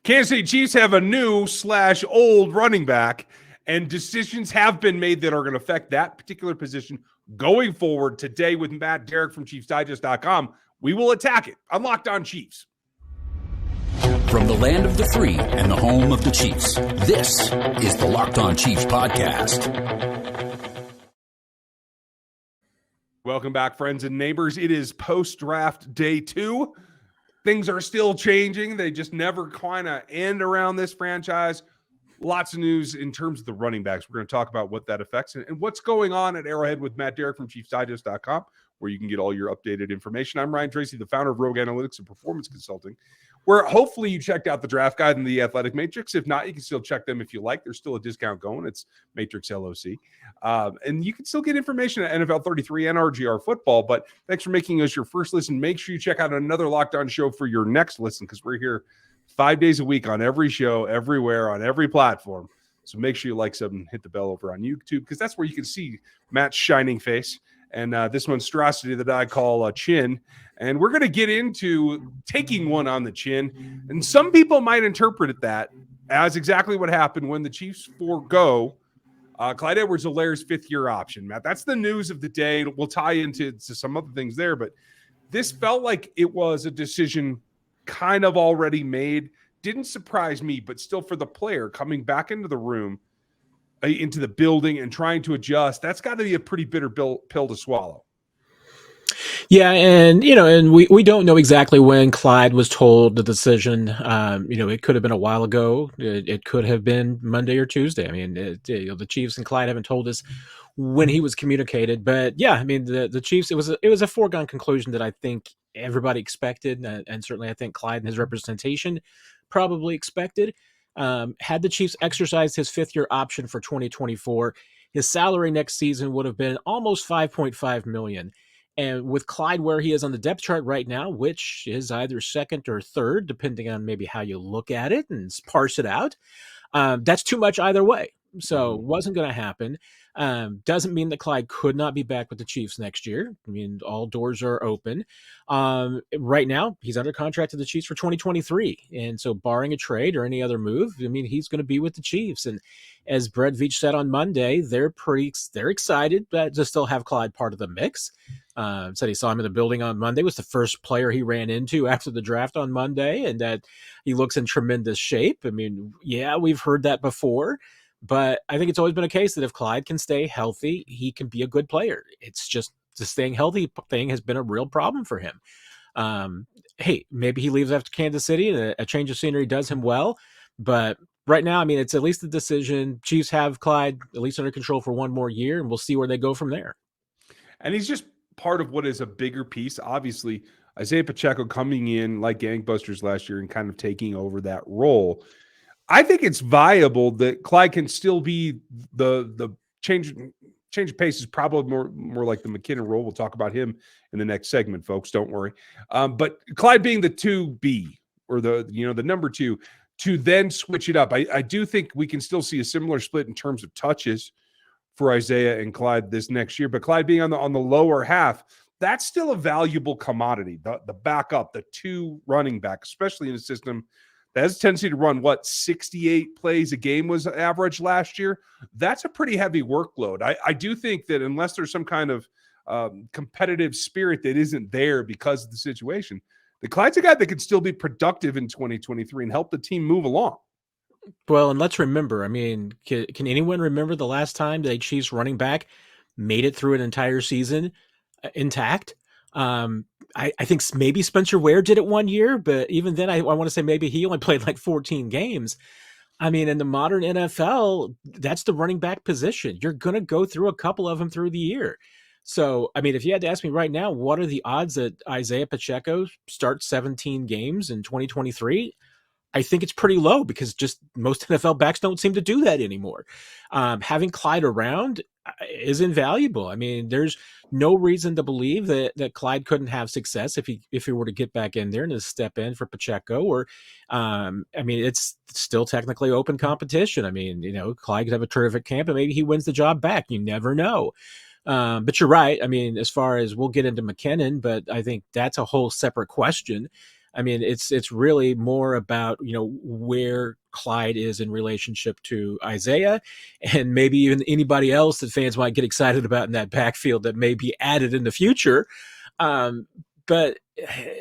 Kansas City Chiefs have a new / old running back, and decisions have been made that are going to affect that particular position going forward. Today with Matt Jerrick from ChiefsDigest.com, we will attack it on Locked On Chiefs. From the land of the free and the home of the Chiefs, this is the Locked On Chiefs podcast. Welcome back, friends and neighbors. It is post-draft day 2. Things are still changing. They just never kind of end around this franchise. Lots of news in terms of the running backs. We're going to talk about what that affects and what's going on at Arrowhead with Matt Jerrick from ChiefsDigest.com, where you can get all your updated information. I'm Ryan Tracy, the founder of Rogue Analytics and Performance Consulting, where hopefully you checked out the draft guide and the athletic matrix. If not, you can still check them if you like. There's still a discount going. It's Matrix LOC. And you can still get information at NFL 33 and RGR football. But thanks for making us your first listen. Make sure you check out another Locked On show for your next listen, because we're here 5 days a week on every show, everywhere, on every platform. So make sure you like something, hit the bell over on YouTube, because that's where you can see Matt's shining face and this monstrosity that I call a chin. And we're going to get into taking one on the chin. And some people might interpret that as exactly what happened when the Chiefs forego Clyde Edwards-Helaire's fifth-year option. Matt, that's the news of the day. We'll tie into some other things there, but this felt like it was a decision kind of already made. Didn't surprise me, but still, for the player coming back into the room, into the building and trying to adjust, that's got to be a pretty bitter pill to swallow. Yeah, and we don't know exactly when Clyde was told the decision. It could have been a while ago. It could have been Monday or Tuesday. I mean, the Chiefs and Clyde haven't told us when he was communicated. But yeah, I mean, the Chiefs, it was a foregone conclusion that I think everybody expected, and certainly I think Clyde and his representation probably expected. Had the Chiefs exercised his fifth-year option for 2024, his salary next season would have been almost $5.5 million. And with Clyde where he is on the depth chart right now, which is either second or third, depending on maybe how you look at it and parse it out, that's too much either way. So wasn't going to happen. Doesn't mean that Clyde could not be back with the Chiefs next year. I mean, all doors are open. Right now, he's under contract to the Chiefs for 2023. And so barring a trade or any other move, I mean, he's going to be with the Chiefs. And as Brett Veach said on Monday, they're excited to still have Clyde part of the mix. Said he saw him in the building on Monday, was the first player he ran into after the draft on Monday, and that he looks in tremendous shape. I mean, yeah, we've heard that before, but I think it's always been a case that if Clyde can stay healthy, he can be a good player. It's just the staying healthy thing has been a real problem for him. Hey, maybe he leaves after Kansas City and a change of scenery does him well, but right now, I mean, it's at least the decision. Chiefs have Clyde at least under control for one more year, and we'll see where they go from there. And he's just part of what is a bigger piece. Obviously, Isaiah Pacheco coming in like gangbusters last year and kind of taking over that role. I think it's viable that Clyde can still be the change of pace is probably more like the McKinnon role. We'll talk about him in the next segment, folks. Don't worry. But Clyde being the 2B or the number 2 to then switch it up. I do think we can still see a similar split in terms of touches for Isaiah and Clyde this next year, but Clyde being on the lower half, that's still a valuable commodity. The backup, the 2 running back, especially in a system that has a tendency to run 68 plays a game was average last year. That's a pretty heavy workload. I do think that unless there's some kind of competitive spirit that isn't there because of the situation, the Clyde's a guy that could still be productive in 2023 and help the team move along. Well, and let's remember, I mean, can anyone remember the last time the Chiefs running back made it through an entire season intact? I think maybe Spencer Ware did it one year, but even then I want to say maybe he only played like 14 games. I mean, in the modern NFL, that's the running back position. You're going to go through a couple of them through the year. So, I mean, if you had to ask me right now, what are the odds that Isaiah Pacheco starts 17 games in 2023? I think it's pretty low because just most NFL backs don't seem to do that anymore. Having Clyde around is invaluable. I mean, there's no reason to believe that Clyde couldn't have success if he were to get back in there and to step in for Pacheco. Or, I mean, it's still technically open competition. I mean, Clyde could have a terrific camp and maybe he wins the job back. You never know. But you're right. I mean, as far as we'll get into McKinnon, but I think that's a whole separate question. I mean, it's really more about, where Clyde is in relationship to Isaiah, and maybe even anybody else that fans might get excited about in that backfield that may be added in the future. But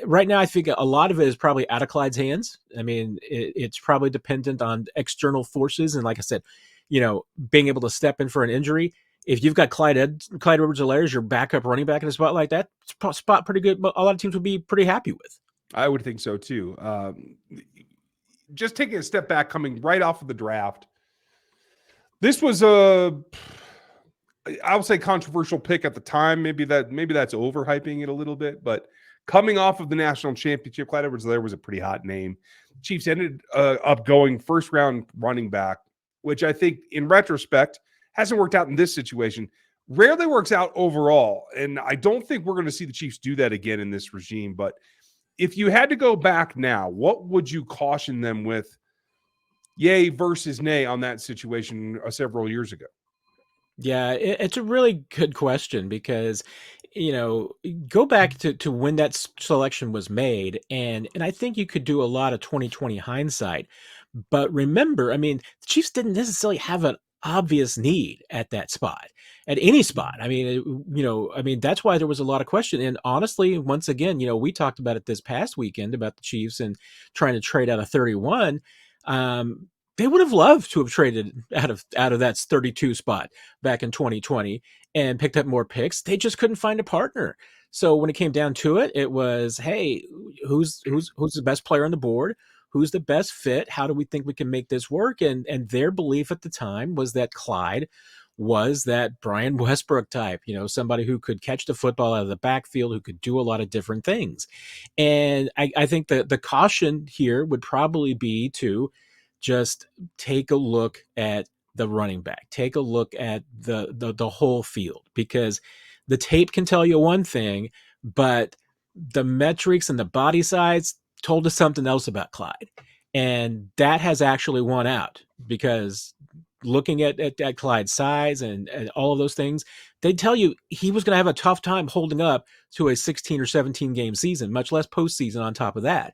right now, I think a lot of it is probably out of Clyde's hands. I mean, it's probably dependent on external forces. And like I said, being able to step in for an injury. If you've got Clyde Edwards-Helaire as your backup running back in a spot like that, spot pretty good. But a lot of teams would be pretty happy with. I would think so too. Just taking a step back, coming right off of the draft, this was I would say controversial pick at the time. Maybe that's overhyping it a little bit, but coming off of the national championship, Clyde Edwards-Helaire was a pretty hot name. Chiefs ended up going first round running back, which I think in retrospect hasn't worked out in this situation. Rarely works out overall. And I don't think we're going to see the Chiefs do that again in this regime. But if you had to go back now, what would you caution them with, yay versus nay, on that situation several years ago? Yeah, it's a really good question because, go back to when that selection was made, and I think you could do a lot of 2020 hindsight. But remember, I mean, the Chiefs didn't necessarily have an obvious need at that spot, at any spot. I mean, that's why there was a lot of question. And honestly, once again, we talked about it this past weekend about the Chiefs and trying to trade out of 31. They would have loved to have traded out of that 32 spot back in 2020 and picked up more picks. They just couldn't find a partner. So when it came down to it, it was, hey, who's the best player on the board? Who's the best fit? How do we think we can make this work? And their belief at the time was that Clyde was that Brian Westbrook type, somebody who could catch the football out of the backfield, who could do a lot of different things. And I think that the caution here would probably be to just take a look at the running back, take a look at the whole field, because the tape can tell you one thing, but the metrics and the body size told us something else about Clyde. And that has actually won out, because looking at Clyde's size and all of those things, they tell you he was going to have a tough time holding up to a 16 or 17 game season, much less postseason on top of that.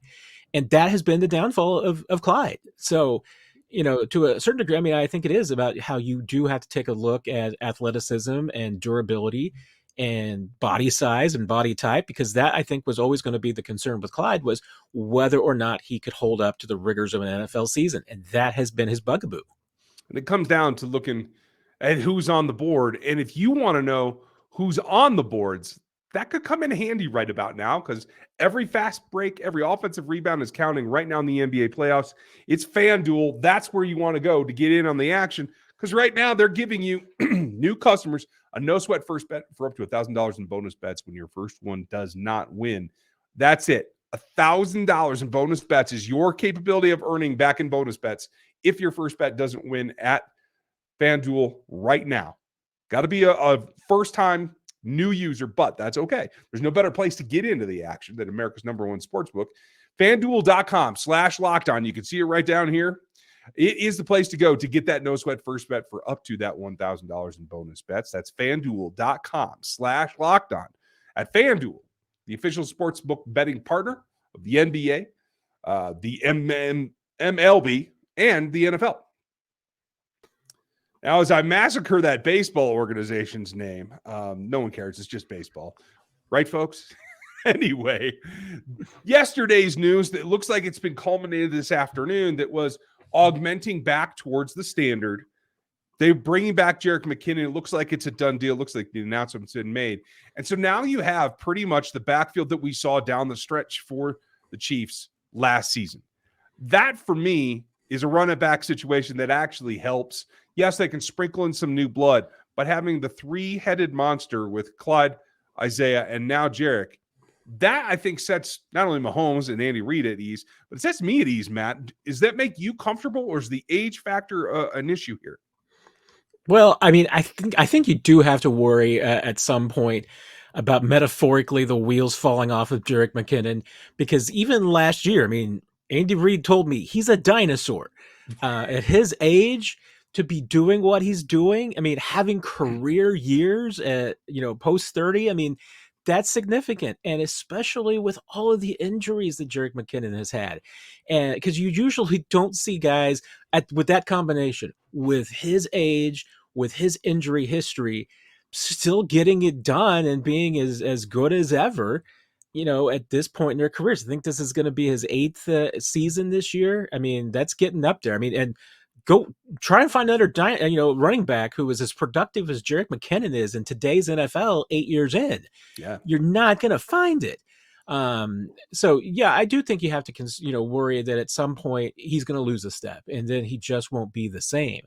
And that has been the downfall of Clyde. So, to a certain degree, I mean, I think it is about how you do have to take a look at athleticism and durability and body size and body type, because that, I think, was always going to be the concern with Clyde, was whether or not he could hold up to the rigors of an NFL season. And that has been his bugaboo. And it comes down to looking at who's on the board. And if you want to know who's on the boards, that could come in handy right about now, because every fast break, every offensive rebound is counting right now in the NBA playoffs. It's FanDuel. That's where you want to go to get in on the action, because right now they're giving you new customers a no-sweat first bet for up to $1,000 in bonus bets when your first one does not win. That's it. $1,000 in bonus bets is your capability of earning back in bonus bets if your first bet doesn't win at FanDuel right now. Got to be a first-time new user, but that's okay. There's no better place to get into the action than America's #1 sportsbook. FanDuel.com/lockedon. You can see it right down here. It is the place to go to get that no sweat first bet for up to that $1,000 in bonus bets. That's FanDuel.com/lockedon. At FanDuel, the official sportsbook betting partner of the NBA, the MLB, and the NFL. Now, as I massacre that baseball organization's name, no one cares. It's just baseball. Right, folks? Anyway, yesterday's news that looks like it's been culminated this afternoon, that was augmenting back towards the standard. They're bringing back Jerrick McKinnon. It looks like it's a done deal. It looks like the announcement's been made. And so now you have pretty much the backfield that we saw down the stretch for the Chiefs last season. That, for me, is a run-it-back situation that actually helps. Yes, they can sprinkle in some new blood, but having the three-headed monster with Clyde, Isaiah, and now Jerrick, that, I think, sets not only Mahomes and Andy Reid at ease, but it sets me at ease, Matt. Does that make you comfortable, or is the age factor an issue here? Well, I mean, I think you do have to worry at some point about, metaphorically, the wheels falling off of Jerrick McKinnon, because even last year, I mean, Andy Reid told me he's a dinosaur. At his age, to be doing what he's doing, I mean, having career years at, post 30, I mean, that's significant, and especially with all of the injuries that Jerrick McKinnon has had, and because you usually don't see guys with that combination, with his age, with his injury history, still getting it done and being as good as ever. At this point in their careers, I think this is going to be his 8th season this year. I mean, that's getting up there. I mean, and go try and find another running back who is as productive as Jerrick McKinnon is in today's NFL 8 years in. Yeah. You're not going to find it. So yeah, I do think you have to worry that at some point he's going to lose a step and then he just won't be the same.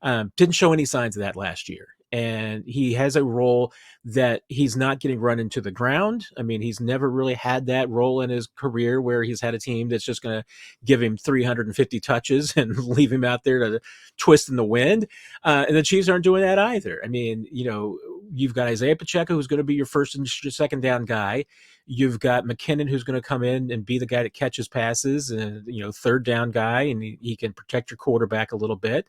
Didn't show any signs of that last year. And he has a role that he's not getting run into the ground. I mean, he's never really had that role in his career where he's had a team that's just going to give him 350 touches and leave him out there to twist in the wind. And the Chiefs aren't doing that either. I mean, you've got Isaiah Pacheco, who's going to be your first and second down guy. You've got McKinnon, who's going to come in and be the guy that catches passes and, third down guy, and he can protect your quarterback a little bit.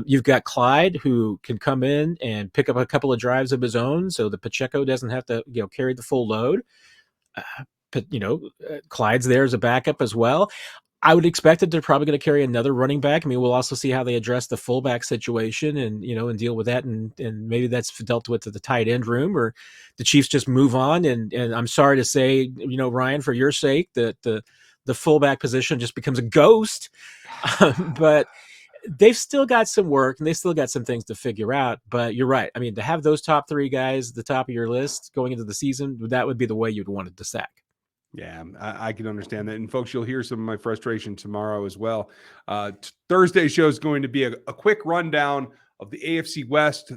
You've got Clyde, who can come in and pick up a couple of drives of his own so that Pacheco doesn't have to carry the full load. But Clyde's there as a backup as well. I would expect that they're probably going to carry another running back. I mean, we'll also see how they address the fullback situation and deal with that. And maybe that's dealt with to the tight end room, or the Chiefs just move on. And I'm sorry to say, Ryan, for your sake, that the fullback position just becomes a ghost. But they've still got some work and they still got some things to figure out. But you're right. I mean, to have those top 3 guys at the top of your list going into the season, that would be the way you'd want it to stack. Yeah, I can understand that. And folks, you'll hear some of my frustration tomorrow as well. Thursday's show is going to be a quick rundown of the AFC West,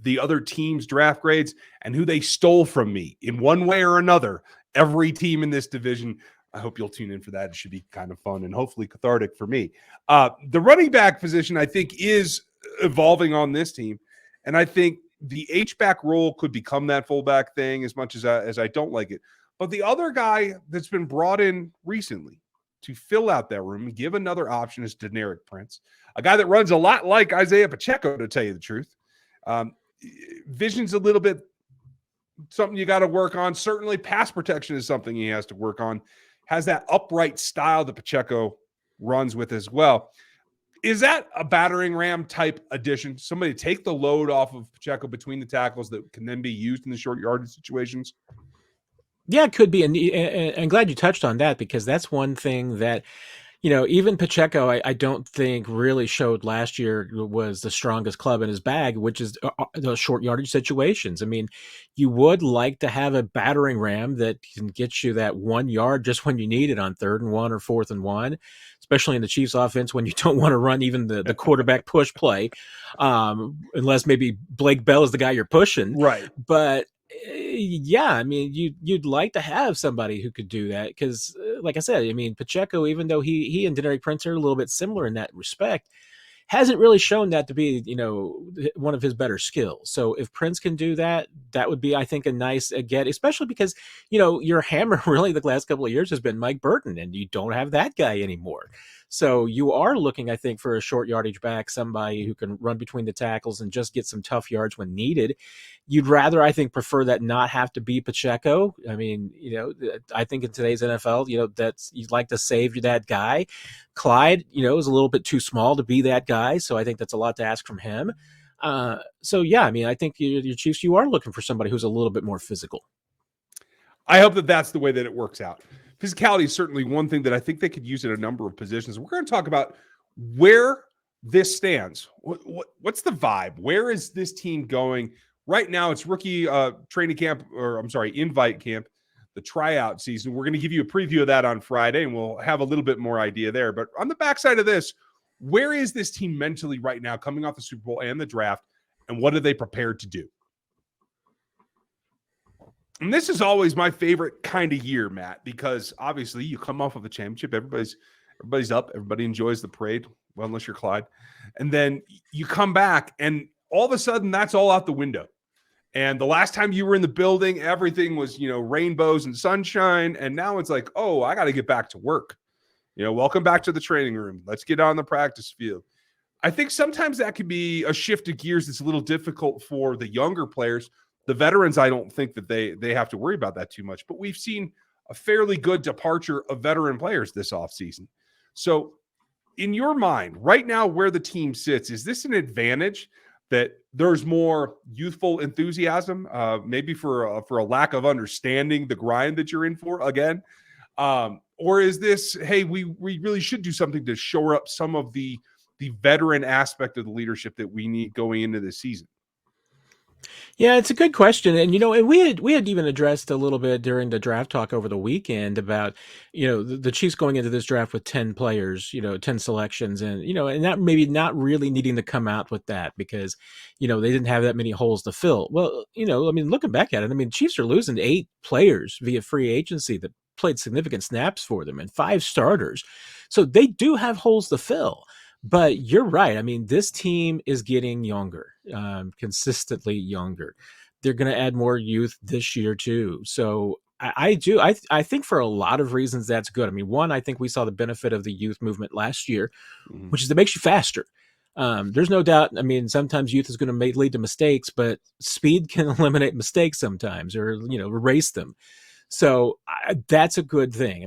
the other teams' draft grades, and who they stole from me in one way or another. Every team in this division. I hope you'll tune in for that. It should be kind of fun and hopefully cathartic for me. The running back position, I think, is evolving on this team. And I think the H-back role could become that fullback thing as much as I don't like it. But the other guy that's been brought in recently to fill out that room and give another option is Deneric Prince, a guy that runs a lot like Isaiah Pacheco, to tell you the truth. Vision's a little bit something you got to work on. Certainly pass protection is something he has to work on. Has that upright style that Pacheco runs with as well. Is that a battering ram type addition? Somebody take the load off of Pacheco between the tackles that can then be used in the short yardage situations? Yeah, it could be. And I'm glad you touched on that, because that's one thing that, even Pacheco, I don't think really showed last year was the strongest club in his bag, which is those short yardage situations. I mean, you would like to have a battering ram that can get you that 1 yard just when you need it on 3rd and 1 or 4th and 1, especially in the Chiefs offense when you don't want to run even the quarterback push play, unless maybe Blake Bell is the guy you're pushing. Right. But yeah, I mean, you'd like to have somebody who could do that, because, like I said, I mean, Pacheco, even though he and Deneric Prince are a little bit similar in that respect, hasn't really shown that to be, one of his better skills. So if Prince can do that, that would be, I think, a nice get, especially because, your hammer really the last couple of years has been Mike Burton, and you don't have that guy anymore. So you are looking, I think, for a short yardage back, somebody who can run between the tackles and just get some tough yards when needed. You'd rather, I think, prefer that not have to be Pacheco. I mean, I think in today's NFL, that's, you'd like to save that guy. Clyde, is a little bit too small to be that guy. So I think that's a lot to ask from him. So yeah, I mean, I think your Chiefs, you are looking for somebody who's a little bit more physical. I hope that that's the way that it works out. Physicality is certainly one thing that I think they could use in a number of positions. We're going to talk about where this stands. What's the vibe? Where is this team going? Right now, it's rookie training camp, invite camp, the tryout season. We're going to give you a preview of that on Friday, and we'll have a little bit more idea there. But on the backside of this, where is this team mentally right now, coming off the Super Bowl and the draft, and what are they prepared to do? And this is always my favorite kind of year, Matt, because obviously you come off of a championship. Everybody's up. Everybody enjoys the parade. Well, unless you're Clyde. And then you come back, and all of a sudden that's all out the window. And the last time you were in the building, everything was, rainbows and sunshine. And now it's like, oh, I got to get back to work. Welcome back to the training room. Let's get on the practice field. I think sometimes that can be a shift of gears that's a little difficult for the younger players. The veterans, I don't think that they have to worry about that too much, but we've seen a fairly good departure of veteran players this offseason. So in your mind, right now, where the team sits, is this an advantage that there's more youthful enthusiasm, maybe for a lack of understanding the grind that you're in for again? Or is this, hey, we really should do something to shore up some of the veteran aspect of the leadership that we need going into this season? Yeah, it's a good question. And, and we had even addressed a little bit during the draft talk over the weekend about, the Chiefs going into this draft with 10 players, 10 selections, and, and that maybe not really needing to come out with that because, they didn't have that many holes to fill. Well, looking back at it, Chiefs are losing 8 players via free agency that played significant snaps for them and 5 starters. So they do have holes to fill. But you're right. This team is getting younger, consistently younger. They're going to add more youth this year too. So I think for a lot of reasons that's good. One, I think we saw the benefit of the youth movement last year, which is it makes you faster. There's no doubt. Sometimes youth is going to lead to mistakes, but speed can eliminate mistakes sometimes, or erase them. So that's a good thing.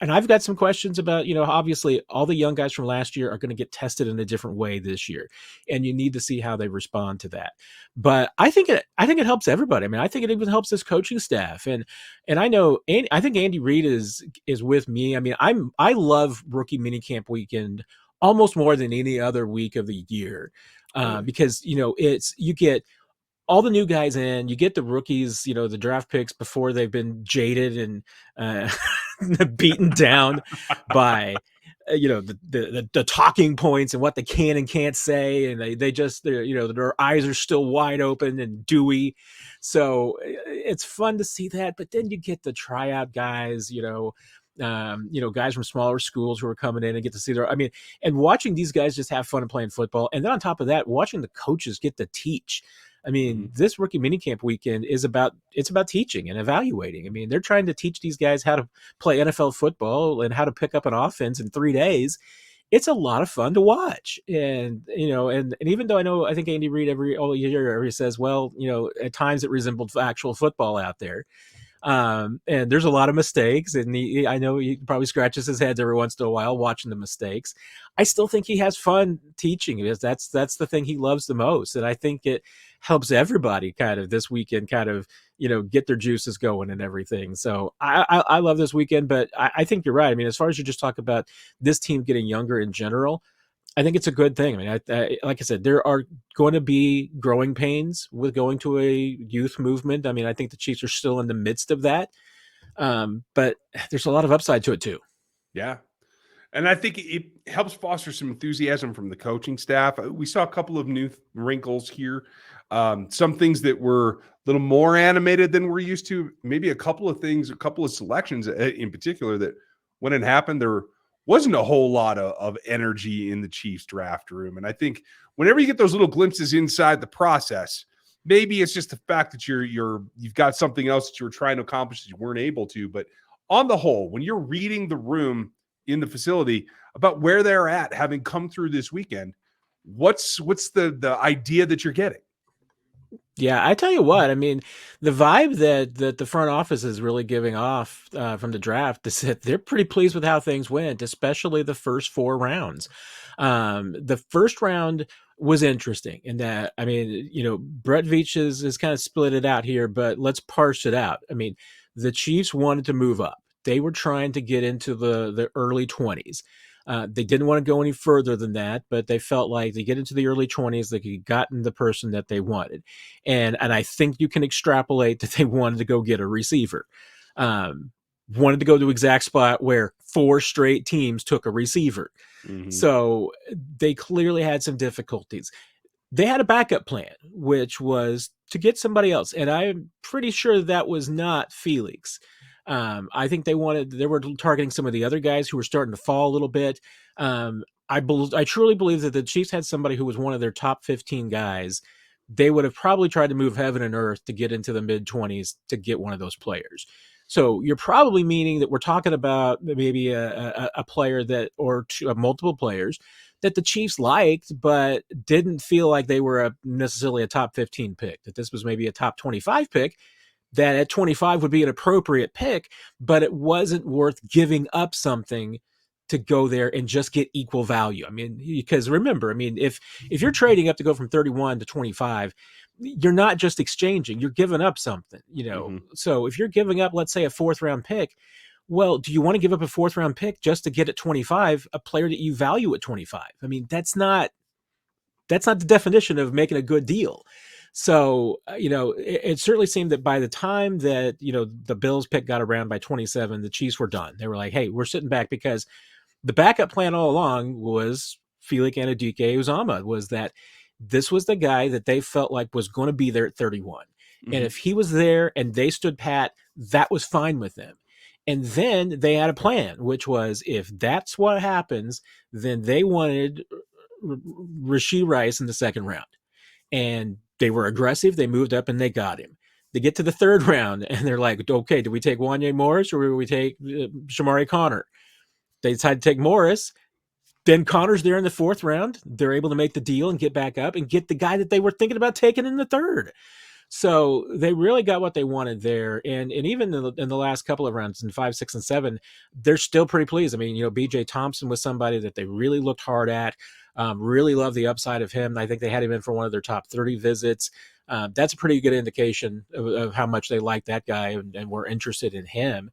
And I've got some questions about, obviously all the young guys from last year are going to get tested in a different way this year, and you need to see how they respond to that. But I think it helps everybody. I think it even helps this coaching staff. And I know, I think Andy Reid is with me. I love rookie minicamp weekend almost more than any other week of the year, because, you get all the new guys in, you get the rookies, the draft picks before they've been jaded and beaten down by, the talking points and what they can and can't say. And their eyes are still wide open and dewy. So it's fun to see that. But then you get the tryout guys, guys from smaller schools who are coming in and get to see and watching these guys just have fun and playing football. And then on top of that, watching the coaches get to teach. This rookie minicamp weekend is about teaching and evaluating. They're trying to teach these guys how to play NFL football and how to pick up an offense in 3 days. It's a lot of fun to watch. And, and even though I think Andy Reid all year he says, well, at times it resembled actual football out there. And there's a lot of mistakes, and I know he probably scratches his head every once in a while watching the mistakes. I still think he has fun teaching because that's the thing he loves the most. And I think it helps everybody kind of this weekend get their juices going and everything. So I love this weekend, but I think you're right. As far as you just talk about this team getting younger in general, I think it's a good thing. Like I said, there are going to be growing pains with going to a youth movement. I think the Chiefs are still in the midst of that. But there's a lot of upside to it too. Yeah. And I think it helps foster some enthusiasm from the coaching staff. We saw a couple of new wrinkles here. Some things that were a little more animated than we're used to. Maybe a couple of selections in particular that when it happened, there wasn't a whole lot of energy in the Chiefs draft room. And I think whenever you get those little glimpses inside the process, maybe it's just the fact that you've got something else that you were trying to accomplish that you weren't able to. But on the whole, when you're reading the room in the facility about where they're at, having come through this weekend, what's the idea that you're getting? Yeah, I tell you what, the vibe that the front office is really giving off from the draft is that they're pretty pleased with how things went, especially the first 4 rounds. The first round was interesting in that, Brett Veach is kind of split it out here, but let's parse it out. The Chiefs wanted to move up. They were trying to get into the early 20s. They didn't want to go any further than that, but they felt like they get into the early 20s, they could gotten the person that they wanted. And I think you can extrapolate that they wanted to go get a receiver. Wanted to go to the exact spot where 4 straight teams took a receiver. Mm-hmm. So they clearly had some difficulties. They had a backup plan, which was to get somebody else. And I'm pretty sure that was not Felix. I think they were targeting some of the other guys who were starting to fall a little bit. I truly believe that the Chiefs had somebody who was one of their top 15 guys. They would have probably tried to move heaven and earth to get into the mid-20s to get one of those players. So you're probably meaning that we're talking about maybe a player or multiple players that the Chiefs liked, but didn't feel like they were necessarily a top 15 pick, that this was maybe a top 25 pick, that at 25 would be an appropriate pick, but it wasn't worth giving up something to go there and just get equal value. I mean, because remember, I mean, if you're trading up to go from 31 to 25, you're not just exchanging, you're giving up something, So if you're giving up, let's say, a 4th round pick, well, do you want to give up a 4th round pick just to get at 25 a player that you value at 25? I mean, that's not the definition of making a good deal. So, it certainly seemed that by the time that, the Bills pick got around by 27, the Chiefs were done. They were like, hey, we're sitting back, because the backup plan all along was Felix Anudike-Uzomah, was that this was the guy that they felt like was going to be there at 31. Mm-hmm. And if he was there and they stood pat, that was fine with them. And then they had a plan, which was, if that's what happens, then they wanted Rashee Rice in the 2nd round. And they were aggressive. They moved up and they got him. They get to the 3rd round and they're like, okay, do we take Wanya Morris or do we take Shamari Connor? They decided to take Morris. Then Connor's there in the 4th round. They're able to make the deal and get back up and get the guy that they were thinking about taking in the 3rd. So they really got what they wanted there. And even in the last couple of rounds, in 5, 6, and 7, they're still pretty pleased. I mean, BJ Thompson was somebody that they really looked hard at, really loved the upside of him. I think they had him in for one of their top 30 visits. That's a pretty good indication of how much they like that guy and were interested in him.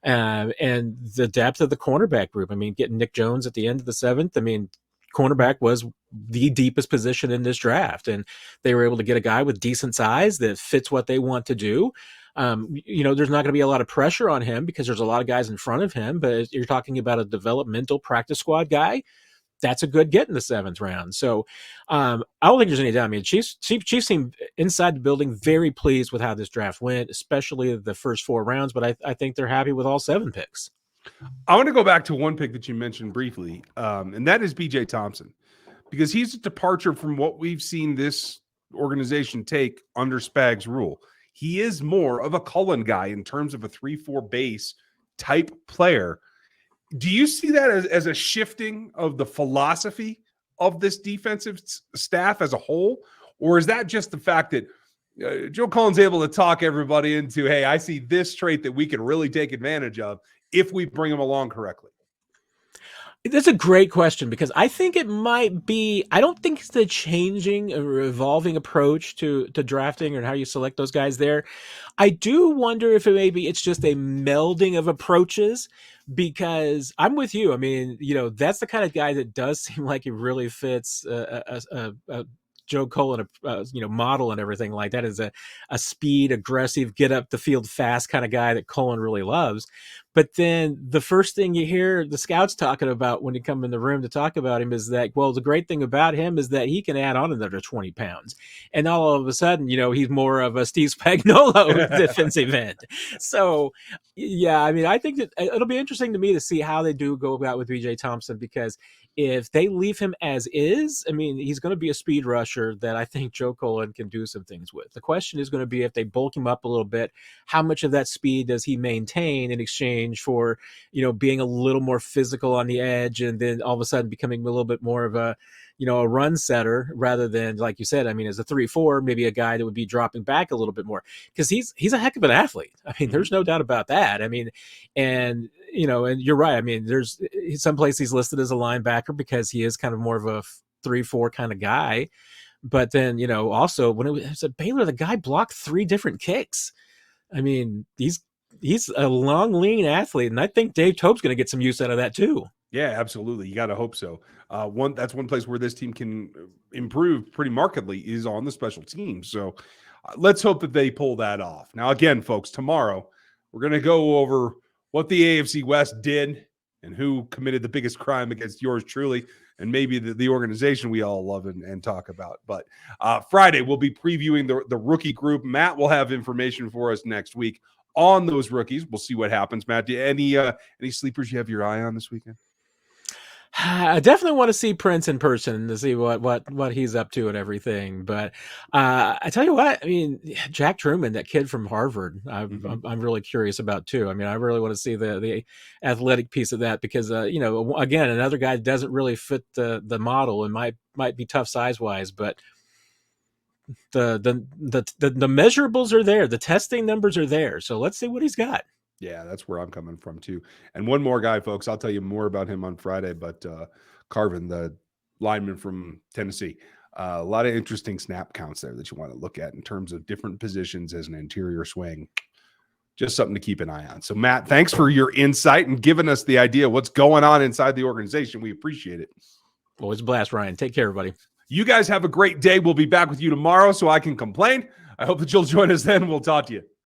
And the depth of the cornerback group. I mean, getting Nick Jones at the end of the 7th, I mean, cornerback was the deepest position in this draft, and they were able to get a guy with decent size that fits what they want to do. There's not going to be a lot of pressure on him because there's a lot of guys in front of him, but you're talking about a developmental practice squad guy. That's a good get in the 7th round. So I don't think there's any doubt. I mean, Chiefs seem inside the building very pleased with how this draft went, especially the first 4 rounds, but I think they're happy with all 7 picks. I want to go back to one pick that you mentioned briefly, and that is BJ Thompson, because he's a departure from what we've seen this organization take under Spag's rule. He is more of a Cullen guy in terms of a 3-4 base type player. Do you see that as a shifting of the philosophy of this defensive staff as a whole? Or is that just the fact that Joe Cullen's able to talk everybody into, hey, I see this trait that we can really take advantage of if we bring him along correctly? That's a great question, because I think it might be, I don't think it's the changing or evolving approach to drafting or how you select those guys there. I do wonder if it's just a melding of approaches, because I'm with you. I mean, that's the kind of guy that does seem like he really fits a Joe Cullen, model and everything like that, is a speed, aggressive, get up the field fast kind of guy that Cullen really loves. But then the first thing you hear the scouts talking about when you come in the room to talk about him is that, well, the great thing about him is that he can add on another 20 pounds. And all of a sudden, he's more of a Steve Spagnuolo defensive end. So, yeah, I mean, I think that it'll be interesting to me to see how they do go about with BJ Thompson, because if they leave him as is, I mean, he's going to be a speed rusher that I think Joe Cullen can do some things with. The question is going to be, if they bulk him up a little bit, how much of that speed does he maintain in exchange for, being a little more physical on the edge, and then all of a sudden becoming a little bit more of a run setter rather than, like you said, I mean, as a 3-4, maybe a guy that would be dropping back a little bit more, because he's a heck of an athlete. I mean, there's no doubt about that. I mean, and you're right. I mean, there's some place he's listed as a linebacker because he is kind of more of a 3-4 kind of guy. But then, also when it was at Baylor, the guy blocked 3 different kicks. I mean, he's a long, lean athlete, and I think Dave Tope's going to get some use out of that too. Yeah, absolutely. You got to hope so. That's one place where this team can improve pretty markedly is on the special teams. So let's hope that they pull that off. Now, again, folks, tomorrow we're going to go over what the AFC West did and who committed the biggest crime against yours truly, and maybe the organization we all love and talk about. But Friday, we'll be previewing the rookie group. Matt will have information for us next week on those rookies. We'll see what happens. Matt, any sleepers you have your eye on this weekend? I definitely want to see Prince in person to see what he's up to and everything. But I tell you what, I mean, Jack Truman, that kid from Harvard, I'm really curious about too. I mean, I really want to see the athletic piece of that because again, another guy that doesn't really fit the model and might be tough size wise, but the measurables are there, the testing numbers are there. So let's see what he's got. Yeah, that's where I'm coming from too. And one more guy, folks, I'll tell you more about him on Friday, but Carvin, the lineman from Tennessee, a lot of interesting snap counts there that you want to look at in terms of different positions as an interior swing. Just something to keep an eye on. So, Matt, thanks for your insight and giving us the idea of what's going on inside the organization. We appreciate it. Always a blast, Ryan. Take care, everybody. You guys have a great day. We'll be back with you tomorrow so I can complain. I hope that you'll join us then. We'll talk to you.